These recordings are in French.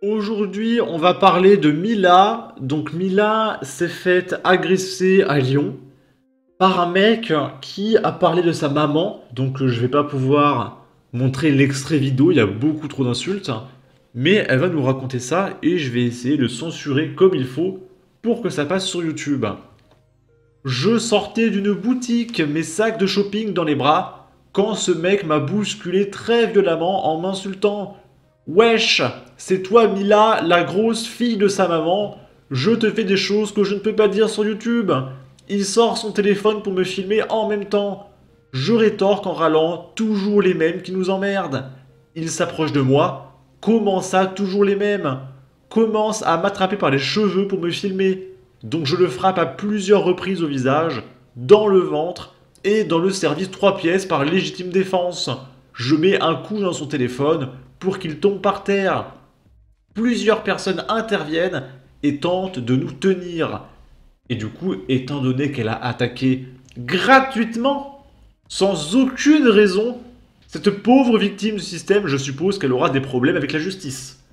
Aujourd'hui, on va parler de Mila. Donc Mila s'est faite agresser à Lyon par un mec qui a parlé de sa maman. Donc je vais pas pouvoir montrer l'extrait vidéo, il y a beaucoup trop d'insultes. Mais elle va nous raconter ça et je vais essayer de censurer comme il faut pour que ça passe sur YouTube. Je sortais d'une boutique, mes sacs de shopping dans les bras, quand ce mec m'a bousculé très violemment en m'insultant. Wesh, c'est toi Mila, la grosse fille de sa maman. Je te fais des choses que je ne peux pas dire sur YouTube. Il sort son téléphone pour me filmer en même temps. Je rétorque en râlant, toujours les mêmes qui nous emmerdent. Il s'approche de moi. Comment ça, toujours les mêmes? Commence à m'attraper par les cheveux pour me filmer. Donc je le frappe à plusieurs reprises au visage, dans le ventre et dans le service 3 pièces par légitime défense. Je mets un coup dans son téléphone pour qu'il tombe par terre. Plusieurs personnes interviennent et tentent de nous tenir. Et du coup, étant donné qu'elle a attaqué gratuitement, sans aucune raison, cette pauvre victime du système, je suppose qu'elle aura des problèmes avec la justice.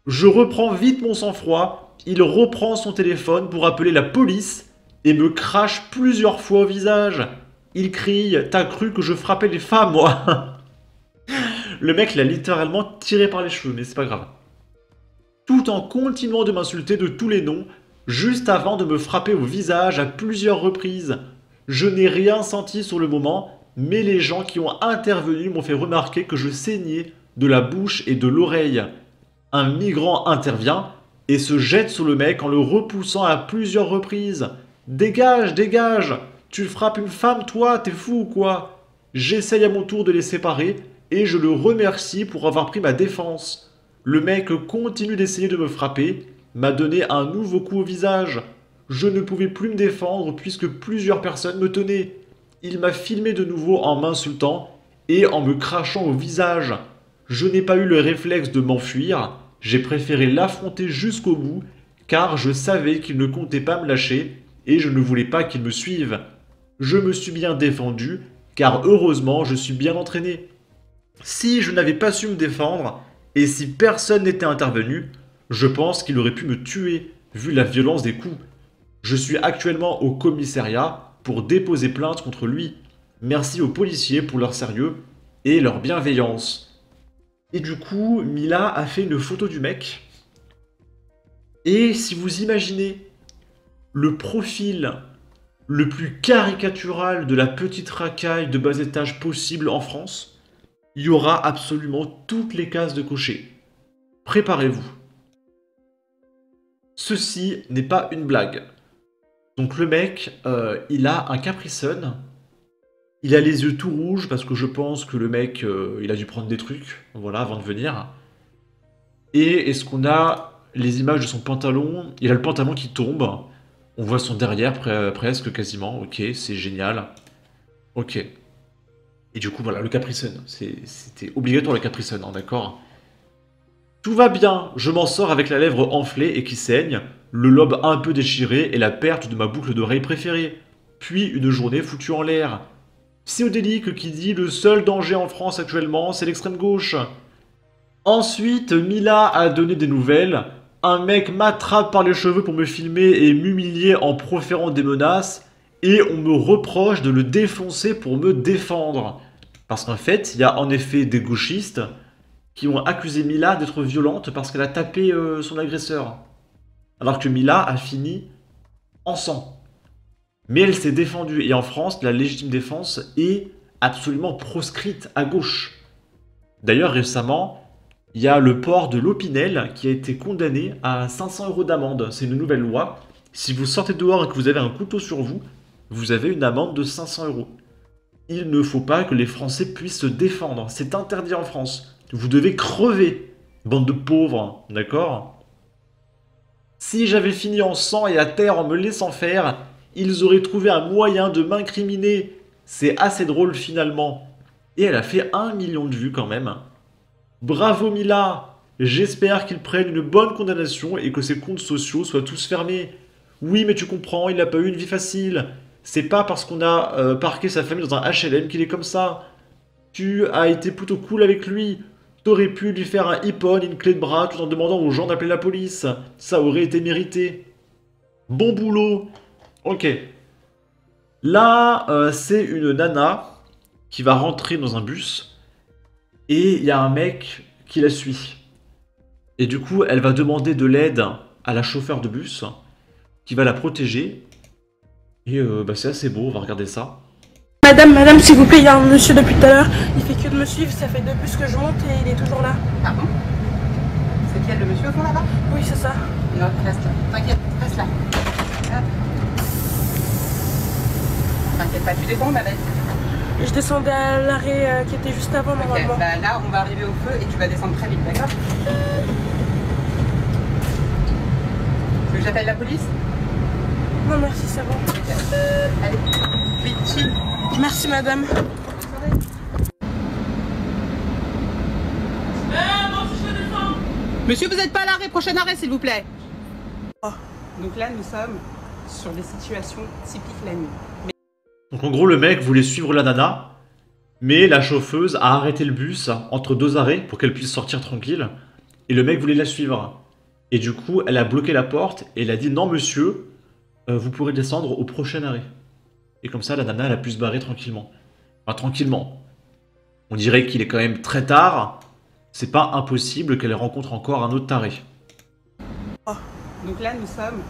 Je reprends vite mon sang-froid, il reprend son téléphone pour appeler la police et me crache plusieurs fois au visage. Il crie: T'as cru que je frappais les femmes, moi? Le mec l'a littéralement tiré par les cheveux, mais c'est pas grave. Tout en continuant de m'insulter de tous les noms, juste avant de me frapper au visage à plusieurs reprises. Je n'ai rien senti sur le moment, mais les gens qui ont intervenu m'ont fait remarquer que je saignais de la bouche et de l'oreille. Un migrant intervient et se jette sur le mec en le repoussant à plusieurs reprises. Dégage, dégage! Tu frappes une femme, toi, t'es fou ou quoi? J'essaye à mon tour de les séparer et je le remercie pour avoir pris ma défense. Le mec continue d'essayer de me frapper, m'a donné un nouveau coup au visage. Je ne pouvais plus me défendre puisque plusieurs personnes me tenaient. Il m'a filmé de nouveau en m'insultant et en me crachant au visage. Je n'ai pas eu le réflexe de m'enfuir, j'ai préféré l'affronter jusqu'au bout car je savais qu'il ne comptait pas me lâcher et je ne voulais pas qu'il me suive. Je me suis bien défendu car heureusement je suis bien entraîné. Si je n'avais pas su me défendre et si personne n'était intervenu, je pense qu'il aurait pu me tuer vu la violence des coups. Je suis actuellement au commissariat pour déposer plainte contre lui. Merci aux policiers pour leur sérieux et leur bienveillance. Et du coup, Mila a fait une photo du mec. Et si vous imaginez le profil le plus caricatural de la petite racaille de bas étage possible en France, il y aura absolument toutes les cases de cocher. Préparez-vous. Ceci n'est pas une blague. Donc le mec, il a un Capri Sun. Il a les yeux tout rouges parce que je pense que le mec, il a dû prendre des trucs, voilà, avant de venir. Et est-ce qu'on a les images de son pantalon? Il a le pantalon qui tombe. On voit son derrière presque quasiment. Ok, c'est génial. Ok. Et du coup, voilà, le Capri Sun. C'était obligatoire le Capri Sun, hein, d'accord? Tout va bien, je m'en sors avec la lèvre enflée et qui saigne, le lobe un peu déchiré et la perte de ma boucle d'oreille préférée. Puis une journée foutue en l'air. Psychodélique qui dit le seul danger en France actuellement, c'est l'extrême gauche. Ensuite, Mila a donné des nouvelles. Un mec m'attrape par les cheveux pour me filmer et m'humilier en proférant des menaces. Et on me reproche de le défoncer pour me défendre. Parce qu'en fait, il y a en effet des gauchistes qui ont accusé Mila d'être violente parce qu'elle a tapé son agresseur. Alors que Mila a fini en sang. Mais elle s'est défendue. Et en France, la légitime défense est absolument proscrite à gauche. D'ailleurs, récemment, il y a le port de l'Opinel qui a été condamné à 500 euros d'amende. C'est une nouvelle loi. Si vous sortez dehors et que vous avez un couteau sur vous, vous avez une amende de 500 euros. Il ne faut pas que les Français puissent se défendre. C'est interdit en France. Vous devez crever, bande de pauvres, d'accord? Si j'avais fini en sang et à terre en me laissant faire, ils auraient trouvé un moyen de m'incriminer. C'est assez drôle finalement. Et elle a fait 1 million de vues quand même. Bravo Mila! J'espère qu'ils prennent une bonne condamnation et que ses comptes sociaux soient tous fermés. Oui, mais tu comprends, il n'a pas eu une vie facile. C'est pas parce qu'on a parqué sa famille dans un HLM qu'il est comme ça. Tu as été plutôt cool avec lui. T'aurais pu lui faire un hip-on, une clé de bras, tout en demandant aux gens d'appeler la police. Ça aurait été mérité. Bon boulot. Ok. Là, c'est une nana qui va rentrer dans un bus. Et il y a un mec qui la suit. Et du coup, elle va demander de l'aide à la chauffeur de bus, qui va la protéger. Et c'est assez beau, on va regarder ça. Madame, s'il vous plaît, il y a un monsieur depuis tout à l'heure. Il fait que de me suivre, ça fait 2 bus que je monte et il est toujours là. Ah bon? C'est qui, le monsieur au fond là-bas? Oui, c'est ça. Non, reste là. T'inquiète, reste là. Hop. T'inquiète pas, tu descends, ma belle. Je descendais à l'arrêt qui était juste avant, Ok, normalement. bah là, on va arriver au feu et tu vas descendre très vite, d'accord? Tu veux que j'appelle la police? Non, merci, c'est bon. Ok. Allez, vite, chill. Merci, madame. Monsieur, vous n'êtes pas à l'arrêt, prochain arrêt, s'il vous plaît. Oh. Donc là, nous sommes sur des situations typiques la nuit. Donc en gros, le mec voulait suivre la nana, mais la chauffeuse a arrêté le bus entre 2 arrêts pour qu'elle puisse sortir tranquille. Et le mec voulait la suivre. Et du coup, elle a bloqué la porte et elle a dit non monsieur, vous pourrez descendre au prochain arrêt. Et comme ça, la nana, elle a pu se barrer tranquillement. Enfin, tranquillement. On dirait qu'il est quand même très tard. C'est pas impossible qu'elle rencontre encore un autre taré. Donc là, nous sommes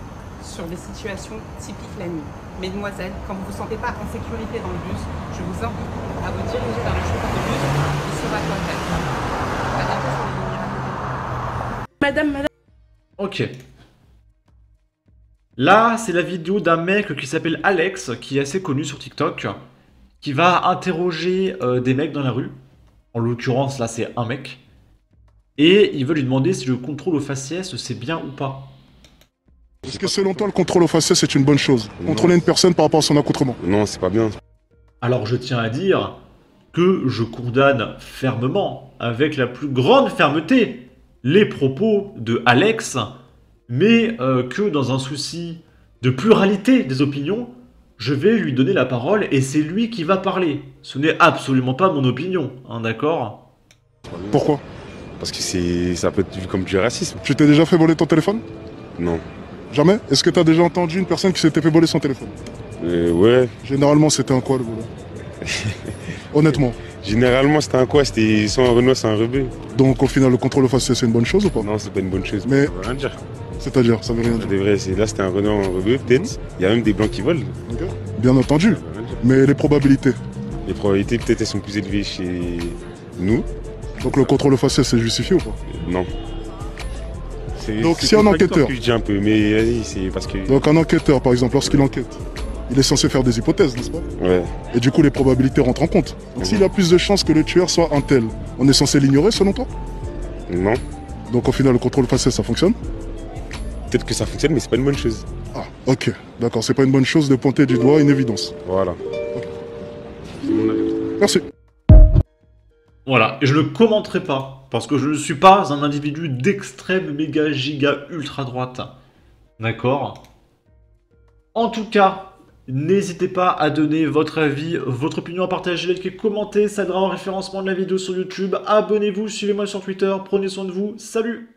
sur des situations typiques la nuit. Mesdemoiselles, quand vous ne vous sentez pas en sécurité dans le bus, je vous invite à vous diriger vers le chauffeur de bus qui sera à votre tête. Attention sur les lignes Madame. Ok. Là, c'est la vidéo d'un mec qui s'appelle Alex, qui est assez connu sur TikTok, qui va interroger des mecs dans la rue. En l'occurrence, là, c'est un mec. Et il veut lui demander si le contrôle aux faciès, c'est bien ou pas. Est-ce que selon toi, le contrôle aux faciès, c'est une bonne chose? Contrôler une personne par rapport à son accoutrement? Non, c'est pas bien. Alors, je tiens à dire que je condamne fermement, avec la plus grande fermeté, les propos de Alex, mais que dans un souci de pluralité des opinions, je vais lui donner la parole et c'est lui qui va parler. Ce n'est absolument pas mon opinion, hein, d'accord? Pourquoi? Parce que ça peut être vu comme du racisme. Tu t'es déjà fait voler ton téléphone? Non. Jamais? Est-ce que tu as déjà entendu une personne qui s'était fait voler son téléphone? Ouais. Généralement, c'était un quoi le volant? Honnêtement. Généralement, c'était un quoi? C'était soit un Renault, soit un rebeu. Donc au final, le contrôle aux faciès, c'est une bonne chose ou pas? Non, c'est pas une bonne chose. Mais- Ça veut rien dire. C'est-à-dire, ça veut rien dire. C'est vrai, là, c'était un Renault, un rebeu, peut-être. Il y a même des blancs qui volent. Ok. Bien entendu. Ça veut rien dire. Mais les probabilités. Les probabilités, peut-être, elles sont plus élevées chez nous. Donc le contrôle aux faciès, c'est justifié ou pas? Non. Donc, c'est si un contradictoire enquêteur- que je dis un peu, mais vas-y, c'est parce que... Donc un enquêteur, par exemple, lorsqu'il enquête, il est censé faire des hypothèses, n'est-ce pas? Ouais. Et du coup, les probabilités rentrent en compte. Donc s'il a plus de chances que le tueur soit un tel, on est censé l'ignorer selon toi? Non. Donc au final, le contrôle aux faciès, ça fonctionne? Peut-être que ça fonctionne, mais c'est pas une bonne chose. Ah, ok. D'accord, c'est pas une bonne chose de pointer du doigt une évidence. Voilà. C'est mon avis. Merci. Voilà, et je ne commenterai pas, parce que je ne suis pas un individu d'extrême méga giga ultra droite. D'accord? En tout cas, n'hésitez pas à donner votre avis, votre opinion, à partager, liker, commenter, ça aidera au référencement de la vidéo sur YouTube. Abonnez-vous, suivez-moi sur Twitter, prenez soin de vous, salut!